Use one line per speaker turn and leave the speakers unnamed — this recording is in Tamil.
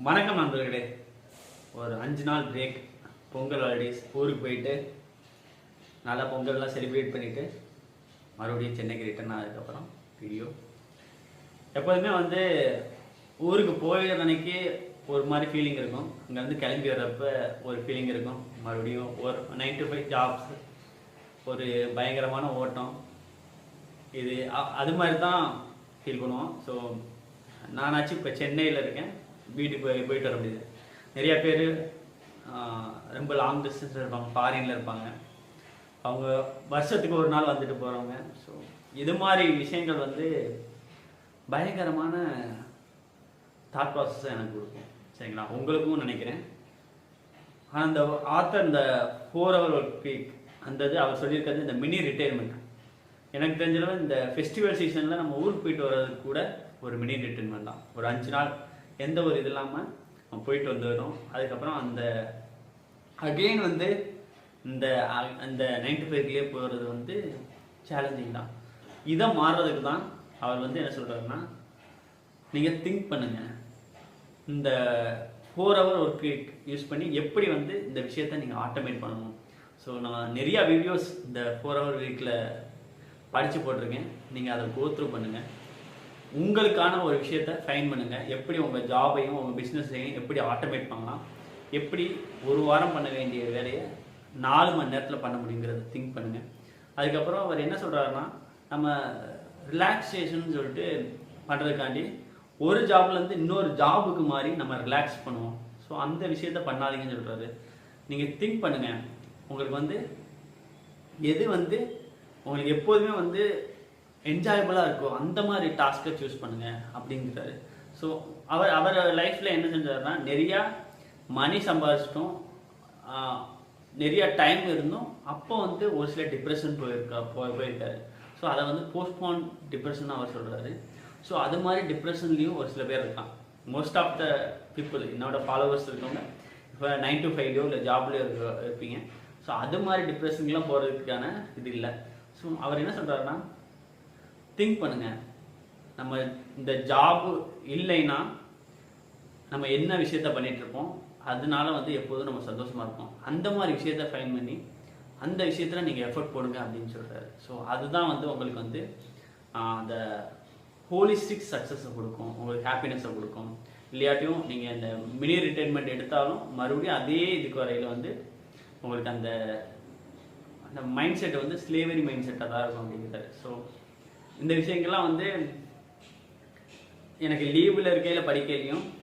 வணக்கம் நண்பர்களே. ஒரு 5 நாள் பிரேக், பொங்கல் ஹாலிடேஸ், ஊருக்கு போயிட்டு நல்லா பொங்கல்லாம் செலிப்ரேட் பண்ணிவிட்டு மறுபடியும் சென்னைக்கு ரிட்டர்ன் ஆனதுக்கப்புறம் வீடியோ. எப்போதுமே ஊருக்கு போயிடுற அன்னைக்கு ஒரு மாதிரி ஃபீலிங் இருக்கும், அங்கேருந்து கிளம்பி வர்றப்ப ஒரு ஃபீலிங் இருக்கும். மறுபடியும் ஒரு 9 to 5 ஜாப்ஸ், ஒரு பயங்கரமான ஓட்டம், இது அது மாதிரி தான் ஃபீல் பண்ணுவோம். ஸோ நானாச்சும் இப்போ சென்னையில் இருக்கேன், வீட்டுக்கு போயிட்டு வர முடியுது. நிறையா பேர் ரொம்ப லாங் டிஸ்டன்ஸில் இருப்பாங்க, ஃபாரினில் இருப்பாங்க, அவங்க வருஷத்துக்கு ஒரு நாள் வந்துட்டு போகிறவங்க. ஸோ இது மாதிரி விஷயங்கள் பயங்கரமான தாட் ப்ராசஸ் எனக்கு கொடுக்கும். சரிங்களா, உங்களுக்கும் நினைக்கிறேன். ஆனால் இந்த ஆத்தர் இந்த 4 hour ஒர்க் வீக் அவர் சொல்லியிருக்கிறது இந்த மினி ரிட்டையர்மெண்ட். எனக்கு தெரிஞ்சளவு இந்த ஃபெஸ்டிவல் சீசனில் நம்ம ஊருக்கு போயிட்டு வர்றதுக்கு கூட ஒரு மினி ரிட்டைர்மெண்ட் தான். ஒரு 5 நாள் எந்த ஒரு இது இல்லாமல் நம்ம போயிட்டு வந்துடும். அதுக்கப்புறம் அகெயின் இந்த 9 to 5 போகிறது சேலஞ்சிங் தான். இதை மாறுறதுக்கு தான் அவர் என்ன சொல்கிறாருன்னா, நீங்கள் திங்க் பண்ணுங்கள், இந்த 4 hour ஒர்க் வீக் யூஸ் பண்ணி எப்படி இந்த விஷயத்தை நீங்கள் ஆட்டோமேட் பண்ணணும். ஸோ நான் நிறையா வீடியோஸ் இந்த 4 hour வீக்கில் படித்து போட்டிருக்கேன், நீங்கள் அதை கோத்ரூ பண்ணுங்கள். உங்களுக்கான ஒரு விஷயத்தை ஃபைன் பண்ணுங்கள், எப்படி உங்கள் ஜாபையும் உங்கள் பிஸ்னஸையும் எப்படி ஆட்டோமேட் பண்ணலாம், எப்படி ஒரு வாரம் பண்ண வேண்டிய வேலையை 4 மணி நேரத்தில் பண்ண முடியுங்கிறத திங்க் பண்ணுங்கள். அதுக்கப்புறம் அவர் என்ன சொல்கிறாருன்னா, நம்ம ரிலாக்ஸேஷன் சொல்லிட்டு பண்ணுறதுக்காண்டி ஒரு ஜாப்லேருந்து இன்னொரு ஜாபுக்கு மாதிரி நம்ம ரிலாக்ஸ் பண்ணுவோம். ஸோ அந்த விஷயத்த பண்ணாதீங்கன்னு சொல்கிறாரு. நீங்கள் திங்க் பண்ணுங்கள், உங்களுக்கு எது உங்களுக்கு எப்போதுமே என்ஜாயபுளாக இருக்கும் அந்த மாதிரி டாஸ்க்கை சூஸ் பண்ணுங்கள் அப்படிங்கிறாரு. ஸோ அவர் லைஃப்பில் என்ன செஞ்சாருன்னா, நிறையா மணி சம்பாதிச்சிட்டோம், நிறையா டைம் இருந்தும் அப்போ ஒரு சில டிப்ரெஷன் போயிருக்காரு. ஸோ அதை போஸ்ட்போன் டிப்ரெஷன் அவர் சொல்கிறாரு. ஸோ அது மாதிரி டிப்ரெஷன்லேயும் ஒரு சில பேர் இருக்கான். மோஸ்ட் ஆஃப் த பீப்புள், என்னோட ஃபாலோவர்ஸ் இருக்கவங்க இப்போ 9 to 5 இல்லை ஜாப்லேயோ இருப்பீங்க. ஸோ அது மாதிரி டிப்ரெஷன்லாம் போகிறதுக்கான இது இல்லை. ஸோ அவர் என்ன சொல்கிறாருன்னா, திங்க் பண்ணுங்கள், நம்ம இந்த ஜாபு இல்லைன்னா நம்ம என்ன விஷயத்த பண்ணிகிட்ருப்போம், அதனால எப்போதும் நம்ம சந்தோஷமாக இருப்போம். அந்த மாதிரி விஷயத்த ஃபைன் பண்ணி அந்த விஷயத்தில் நீங்கள் எஃபர்ட் போடுங்க அப்படின்னு சொல்கிறாரு. ஸோ அதுதான் உங்களுக்கு அந்த ஹோலிஸ்டிக் சக்ஸஸை கொடுக்கும், உங்களுக்கு ஹாப்பினஸை கொடுக்கும். இல்லையாட்டியும் நீங்கள் இந்த மினி ரிட்டைர்மெண்ட் எடுத்தாலும் மறுபடியும் அதே இதுக்கு வரையில் உங்களுக்கு அந்த மைண்ட் செட் ஸ்லேவரி மைண்ட் செட்டாக தான் இருக்கும் அப்படிங்கிறாரு. ஸோ இந்த விஷயங்கள்லாம் எனக்கு லீவில் இருக்கையில் படிக்கலையும்